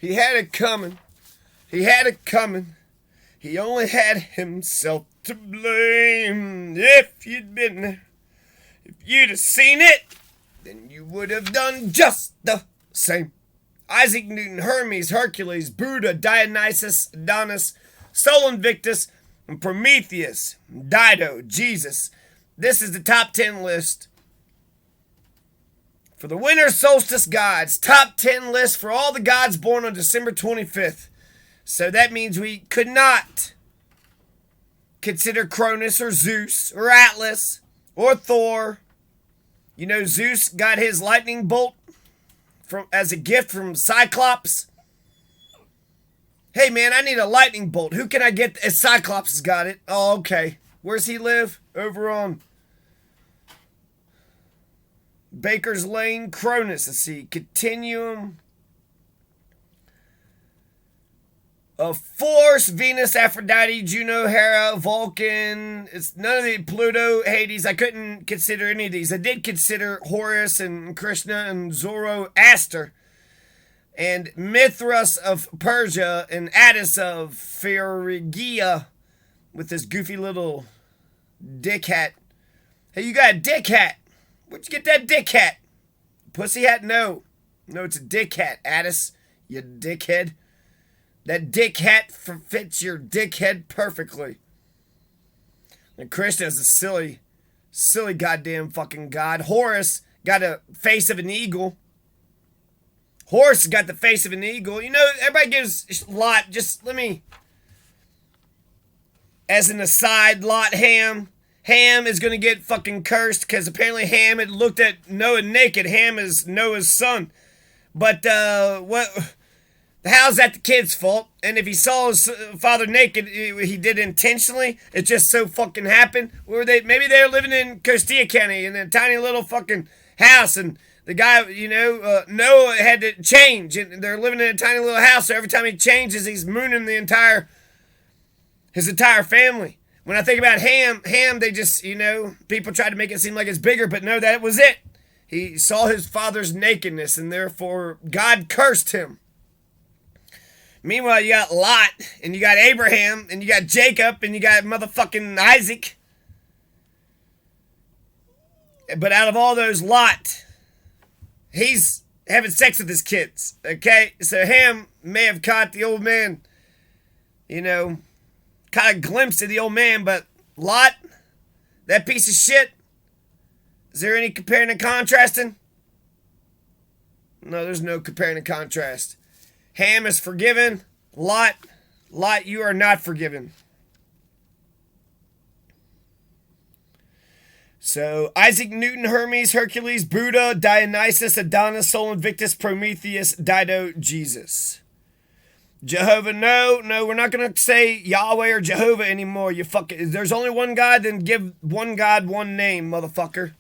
He had it coming. He had it coming. He only had himself to blame. If you'd been there, if you'd have seen it, then you would have done just the same. Isaac Newton, Hermes, Hercules, Buddha, Dionysus, Adonis, Sol Invictus, and Prometheus, Dido, Jesus. This is the top 10 list for the winter solstice gods. Top 10 list for all the gods born on December 25th. So that means we could not consider Cronus or Zeus or Atlas or Thor. You know, Zeus got his lightning bolt as a gift from Cyclops. Hey man, I need a lightning bolt. Who can I get? Cyclops has got it. Oh, okay. Where's he live? Over on Baker's Lane, Cronus. Let's see. Continuum of Force, Venus, Aphrodite, Juno, Hera, Vulcan. It's none of the Pluto, Hades. I couldn't consider any of these. I did consider Horus and Krishna and Zoroaster. And Mithras of Persia and Attis of Phrygia with this goofy little dick hat. Hey, you got a dick hat. Where'd you get that dick hat? Pussy hat? No. No, it's a dick hat, Attis. You dickhead. That dick hat fits your dick head perfectly. And Krishna is a silly goddamn fucking god. Horus got a face of an eagle. Horse got the face of an eagle. You know, everybody gives Lot, just let me, as an aside, Lot Ham. Ham is going to get fucking cursed because apparently Ham had looked at Noah naked. Ham is Noah's son. But, how's that the kid's fault? And if he saw his father naked, he did intentionally. It just so fucking happened. Maybe they were living in Costilla County in a tiny little fucking house, and the guy, Noah had to change, and they're living in a tiny little house, so every time he changes, he's mooning his entire family. When I think about Ham, they just, people try to make it seem like it's bigger, but no, that was it. He saw his father's nakedness, and therefore God cursed him. Meanwhile, you got Lot, and you got Abraham, and you got Jacob, and you got motherfucking Isaac. But out of all those, Lot, he's having sex with his kids, okay? So Ham may have caught the old man, caught a glimpse of the old man, but Lot, that piece of shit, is there any comparing and contrasting? No, there's no comparing and contrast. Ham is forgiven. Lot, you are not forgiven. So, Isaac Newton, Hermes, Hercules, Buddha, Dionysus, Adonis, Sol Invictus, Prometheus, Dido, Jesus. Jehovah, no, we're not going to say Yahweh or Jehovah anymore, you fucking. There's only one God, then give one God one name, motherfucker.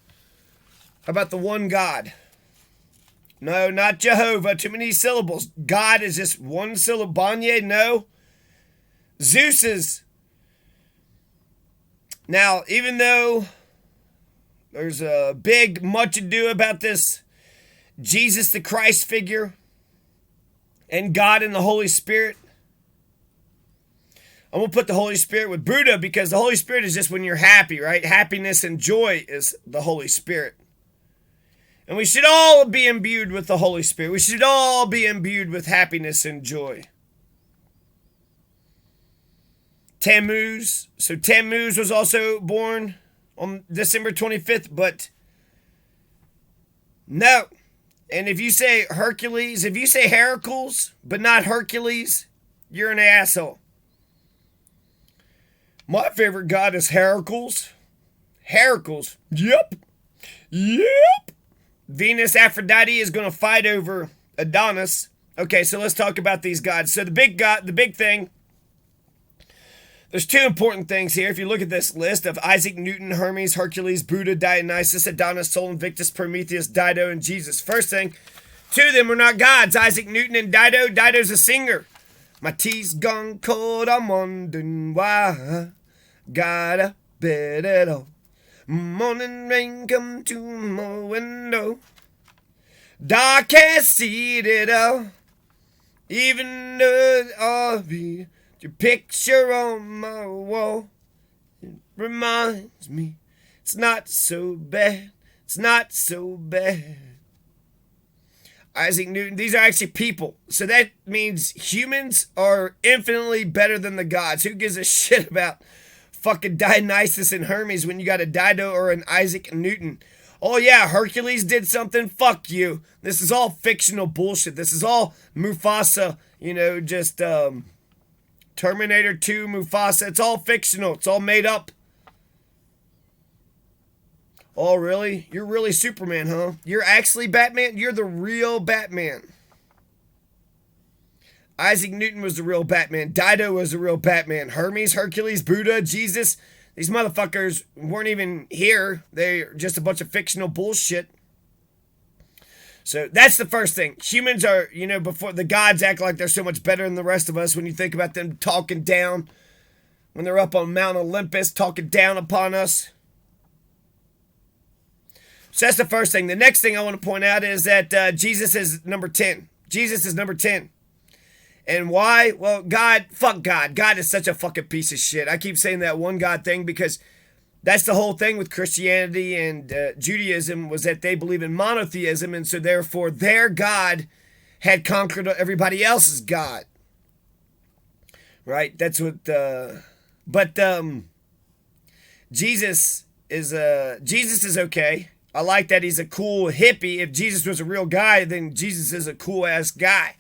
How about the one God? No, not Jehovah. Too many syllables. God is just one syllable. Banye, no. Zeus is. Now, even though there's a big much ado about this Jesus the Christ figure and God and the Holy Spirit, I'm going to put the Holy Spirit with Buddha because the Holy Spirit is just when you're happy, right? Happiness and joy is the Holy Spirit. And we should all be imbued with the Holy Spirit. We should all be imbued with happiness and joy. Tammuz. So Tammuz was also born on December 25th, but no. And if you say Hercules, if you say Heracles, but not Hercules, you're an asshole. My favorite god is Heracles. Heracles. Yep. Venus, Aphrodite is going to fight over Adonis. Okay, so let's talk about these gods. So the big thing, there's two important things here. If you look at this list of Isaac Newton, Hermes, Hercules, Buddha, Dionysus, Adonis, Sol Invictus, Prometheus, Dido, and Jesus. First thing, two of them are not gods. Isaac Newton and Dido. Dido's a singer. My tea's gone cold, I'm wondering why. Got a bed at all. Morning rain come to my window. Dark can't see it all. Even though I'll be your picture on my wall, it reminds me it's not so bad. It's not so bad. Isaac Newton, these are actually people. So that means humans are infinitely better than the gods. Who gives a shit about fucking Dionysus and Hermes when you got a Dido or an Isaac Newton? Oh yeah, Hercules did something? Fuck you. This is all fictional bullshit. This is all Mufasa, just Terminator 2, Mufasa. It's all fictional. It's all made up. Oh, really? You're really Superman, huh? You're actually Batman? You're the real Batman. Isaac Newton was the real Batman. Dido was the real Batman. Hermes, Hercules, Buddha, Jesus. These motherfuckers weren't even here. They're just a bunch of fictional bullshit. So that's the first thing. Humans are, before the gods act like they're so much better than the rest of us when you think about them talking down. When they're up on Mount Olympus talking down upon us. So that's the first thing. The next thing I want to point out is that Jesus is number 10. Jesus is number 10. And why? Well, fuck God. God is such a fucking piece of shit. I keep saying that one God thing because that's the whole thing with Christianity and Judaism was that they believe in monotheism. And so therefore their God had conquered everybody else's God. Right? That's what, Jesus is okay. I like that he's a cool hippie. If Jesus was a real guy, then Jesus is a cool-ass guy.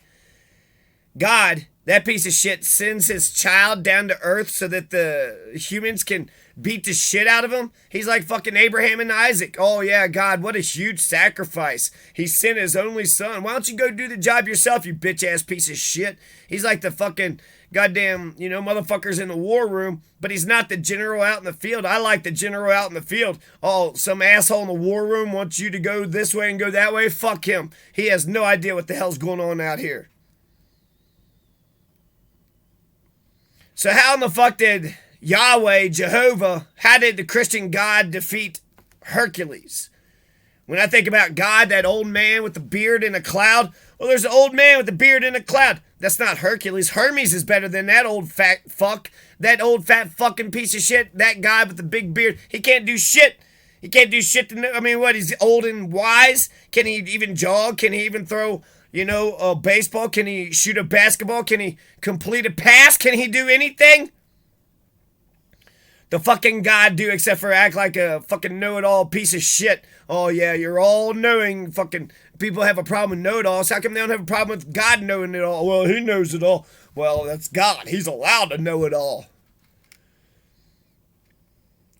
God, that piece of shit, sends his child down to earth so that the humans can beat the shit out of him. He's like fucking Abraham and Isaac. Oh, yeah, God, what a huge sacrifice. He sent his only son. Why don't you go do the job yourself, you bitch-ass piece of shit? He's like the fucking goddamn, motherfuckers in the war room, but he's not the general out in the field. I like the general out in the field. Oh, some asshole in the war room wants you to go this way and go that way? Fuck him. He has no idea what the hell's going on out here. So how in the fuck did Yahweh, Jehovah, how did the Christian God defeat Hercules? When I think about God, that old man with the beard in a cloud, well, there's an old man with the beard in a cloud. That's not Hercules. Hermes is better than that old fat fuck. That old fat fucking piece of shit. That guy with the big beard. He can't do shit. He can't do shit to know. I mean, what? He's old and wise? Can he even jog? Can he even throw, a baseball? Can he shoot a basketball? Can he complete a pass? Can he do anything? The fucking God do except for act like a fucking know-it-all piece of shit. Oh yeah, you're all knowing. Fucking people have a problem with know-it-alls. How come they don't have a problem with God knowing it all? Well, he knows it all. Well, that's God. He's allowed to know it all.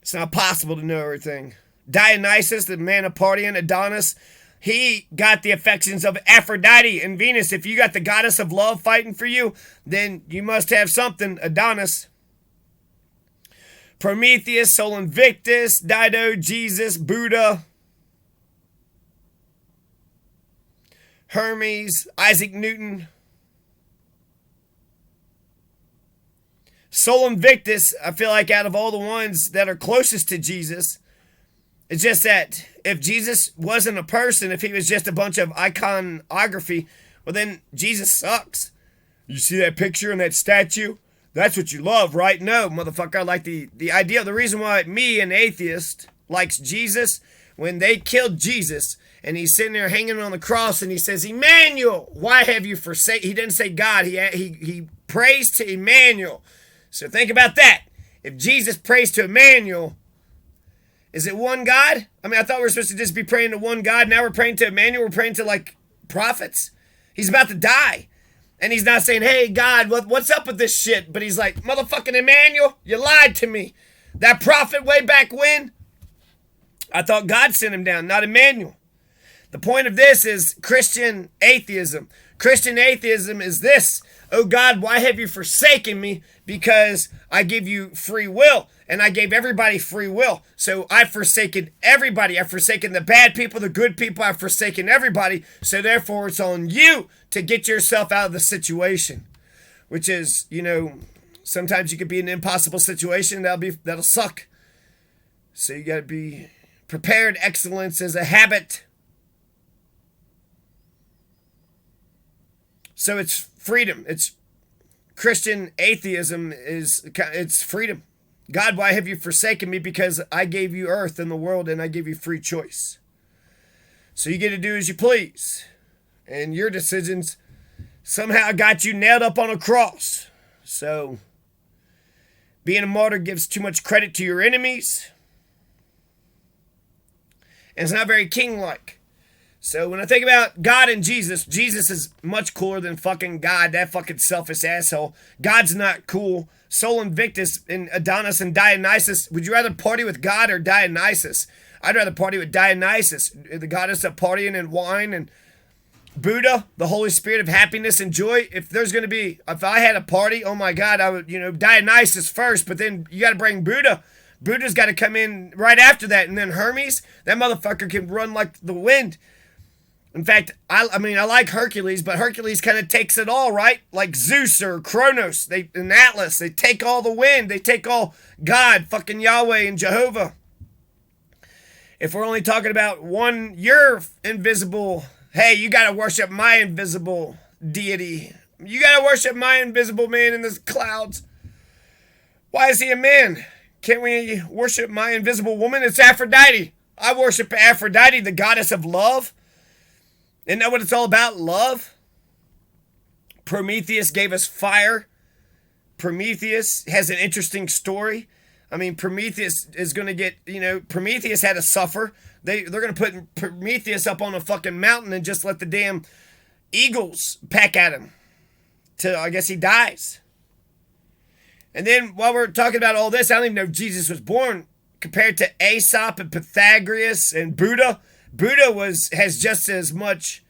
It's not possible to know everything. Dionysus, the man of partying, Adonis, he got the affections of Aphrodite and Venus. If you got the goddess of love fighting for you, then you must have something, Adonis. Prometheus, Sol Invictus, Dido, Jesus, Buddha, Hermes, Isaac Newton. Sol Invictus, I feel like out of all the ones that are closest to Jesus, it's just that if Jesus wasn't a person, if he was just a bunch of iconography, well then Jesus sucks. You see that picture and that statue? That's what you love, right? No, motherfucker, I like the idea. The reason why me, an atheist, likes Jesus, when they killed Jesus, and he's sitting there hanging on the cross, and he says, Emmanuel, why have you forsaken? He didn't say God. He prays to Emmanuel. So think about that. If Jesus prays to Emmanuel, is it one God? I mean, I thought we were supposed to just be praying to one God. Now we're praying to Emmanuel. We're praying to, like, prophets. He's about to die. And he's not saying, hey, God, what's up with this shit? But he's like, motherfucking Emmanuel, you lied to me. That prophet way back when? I thought God sent him down, not Emmanuel. The point of this is Christian atheism. Christian atheism is this. Oh, God, why have you forsaken me? Because I give you free will. And I gave everybody free will. So I've forsaken everybody. I've forsaken the bad people, the good people. I've forsaken everybody. So therefore, it's on you to get yourself out of the situation. Which is, sometimes you could be in an impossible situation. That'll suck. So you got to be prepared. Excellence is a habit. So it's freedom. It's Christian atheism it's freedom. God, why have you forsaken me? Because I gave you earth and the world and I gave you free choice. So you get to do as you please. And your decisions somehow got you nailed up on a cross. So being a martyr gives too much credit to your enemies. And it's not very king-like. So when I think about God and Jesus, Jesus is much cooler than fucking God, that fucking selfish asshole. God's not cool. Sol Invictus and Adonis and Dionysus. Would you rather party with God or Dionysus? I'd rather party with Dionysus, the goddess of partying and wine, and Buddha, the Holy Spirit of happiness and joy. If I had a party, oh my God, I would, Dionysus first, but then you got to bring Buddha. Buddha's got to come in right after that, and then Hermes, that motherfucker can run like the wind. In fact, I like Hercules, but Hercules kind of takes it all, right? Like Zeus or Kronos, and Atlas, they take all the wind, they take all God, fucking Yahweh and Jehovah. If we're only talking about one, you're invisible. Hey, you gotta worship my invisible deity. You gotta worship my invisible man in the clouds. Why is he a man? Can't we worship my invisible woman? It's Aphrodite. I worship Aphrodite, the goddess of love. Isn't that what it's all about? Love? Prometheus gave us fire. Prometheus has an interesting story. I mean, Prometheus is going to get, Prometheus had to suffer. They're going to put Prometheus up on a fucking mountain and just let the damn eagles peck at him till I guess he dies. And then while we're talking about all this, I don't even know if Jesus was born. Compared to Aesop and Pythagoras and Buddha, Buddha has just as much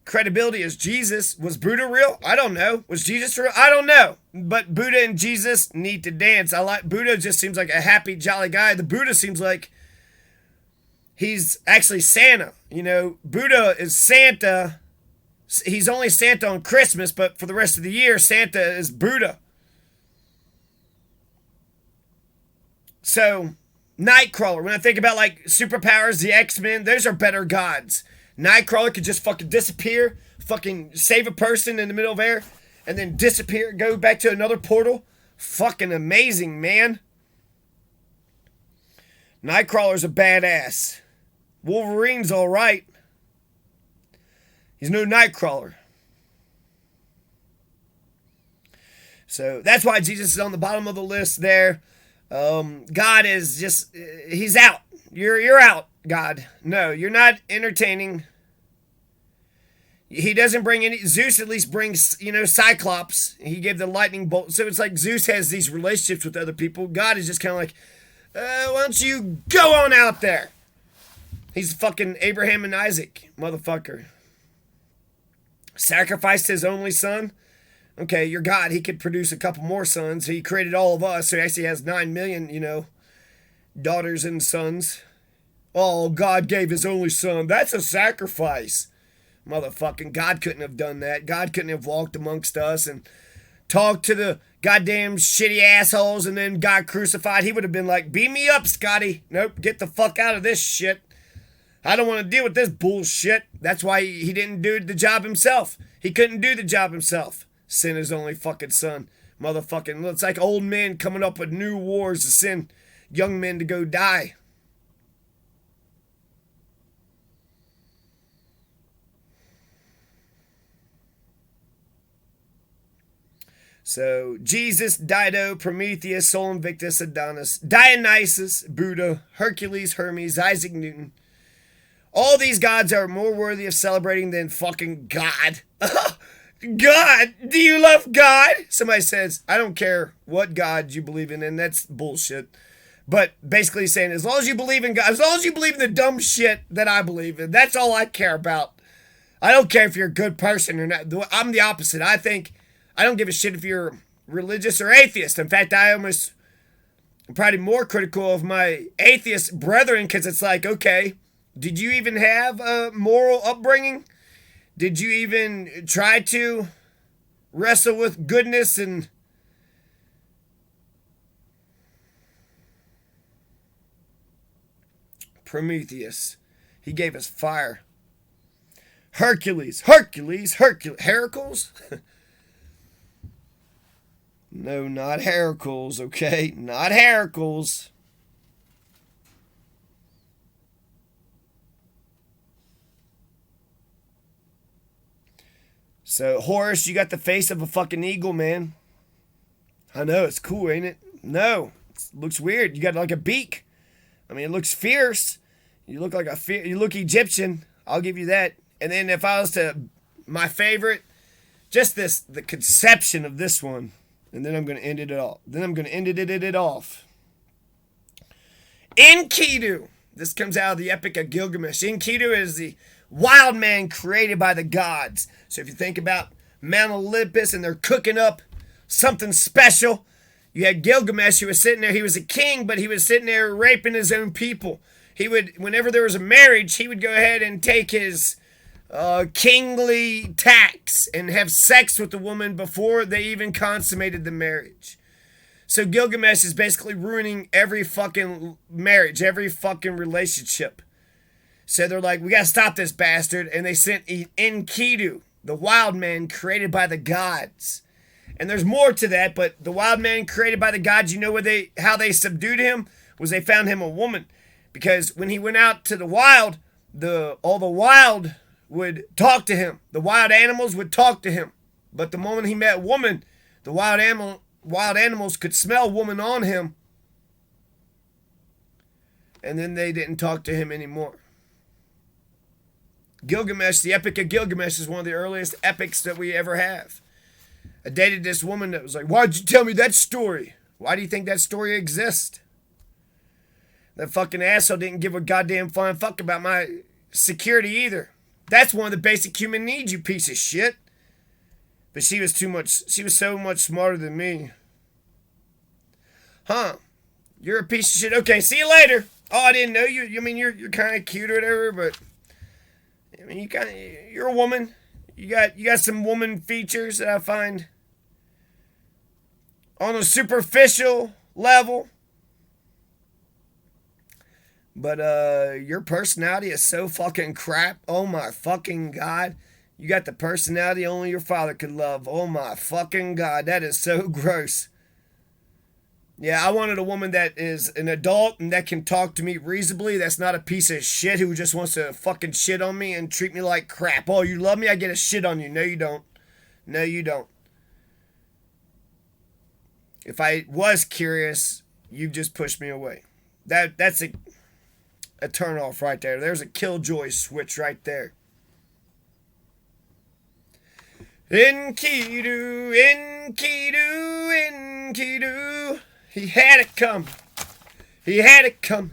credibility as Jesus. Was Buddha real? I don't know. Was Jesus real? I don't know. But Buddha and Jesus need to dance. Buddha just seems like a happy, jolly guy. The Buddha seems like he's actually Santa. Buddha is Santa. He's only Santa on Christmas, but for the rest of the year, Santa is Buddha. So, Nightcrawler. When I think about like superpowers, the X-Men, those are better gods. Nightcrawler could just fucking disappear, fucking save a person in the middle of air, and then disappear, go back to another portal. Fucking amazing, man. Nightcrawler's a badass. Wolverine's alright. He's no Nightcrawler. So that's why Jesus is on the bottom of the list there. God is just, he's out. You're out, God. No, you're not entertaining. He doesn't bring any, Zeus at least brings, Cyclops. He gave the lightning bolt. So it's like Zeus has these relationships with other people. God is just kind of like, why don't you go on out there? He's fucking Abraham and Isaac, motherfucker. Sacrificed his only son. Okay, you're God. He could produce a couple more sons. He created all of us, so he actually has 9 million, daughters and sons. Oh, God gave his only son. That's a sacrifice. Motherfucking God couldn't have done that. God couldn't have walked amongst us and talked to the goddamn shitty assholes and then got crucified. He would have been like, beam me up, Scotty. Nope, get the fuck out of this shit. I don't want to deal with this bullshit. That's why he didn't do the job himself. He couldn't do the job himself. Send his only fucking son. Motherfucking, it's like old men coming up with new wars to send young men to go die. So, Jesus, Dido, Prometheus, Sol Invictus, Adonis, Dionysus, Buddha, Hercules, Hermes, Isaac Newton. All these gods are more worthy of celebrating than fucking God. God, do you love God? Somebody says, I don't care what God you believe in, and that's bullshit. But basically saying, as long as you believe in God, as long as you believe in the dumb shit that I believe in, that's all I care about. I don't care if you're a good person or not. I'm the opposite. I don't give a shit if you're religious or atheist. In fact, I'm probably more critical of my atheist brethren because it's like, okay, did you even have a moral upbringing? Did you even try to wrestle with goodness and Prometheus? He gave us fire. Heracles? No, not Heracles, okay? Not Heracles. So, Horus, you got the face of a fucking eagle, man. I know, it's cool, ain't it? No, it looks weird. You got like a beak. I mean, it looks fierce. You look like you look Egyptian. I'll give you that. And then if I was to, my favorite, just the conception of this one, and then I'm going to end it all. Then I'm going to end it off. Enkidu. This comes out of the Epic of Gilgamesh. Enkidu is the wild man created by the gods. So if you think about Mount Olympus and they're cooking up something special, you had Gilgamesh who was sitting there. He was a king, but he was sitting there raping his own people. He would, whenever there was a marriage, he would go ahead and take his kingly tax and have sex with the woman before they even consummated the marriage. So Gilgamesh is basically ruining every fucking marriage, every fucking relationship. So they're like, we gotta stop this bastard. And they sent Enkidu, the wild man created by the gods. And there's more to that, but the wild man created by the gods, you know how they subdued him? Was they found him a woman. Because when he went out to the wild, all the wild would talk to him. The wild animals would talk to him. But the moment he met a woman, the wild animals could smell woman on him. And then they didn't talk to him anymore. Gilgamesh, the Epic of Gilgamesh, is one of the earliest epics that we ever have. I dated this woman that was like, why'd you tell me that story? Why do you think that story exists? That fucking asshole didn't give a goddamn flying fuck about my security either. That's one of the basic human needs, you piece of shit. But she was so much smarter than me. Huh. You're a piece of shit. Okay, see you later. Oh, I didn't know you. I mean, you're kind of cute or whatever, but I mean, you're a woman. You got some woman features that I find on a superficial level. But your personality is so fucking crap. Oh my fucking God. You got the personality only your father could love. Oh my fucking God. That is so gross. Yeah, I wanted a woman that is an adult and that can talk to me reasonably. That's not a piece of shit who just wants to fucking shit on me and treat me like crap. Oh, you love me? I get a shit on you. No, you don't. No, you don't. If I was curious, you've just pushed me away. That's a turn off right there. There's a killjoy switch right there. Enkidu, Enkidu, Enkidu. He had it come. He had it come.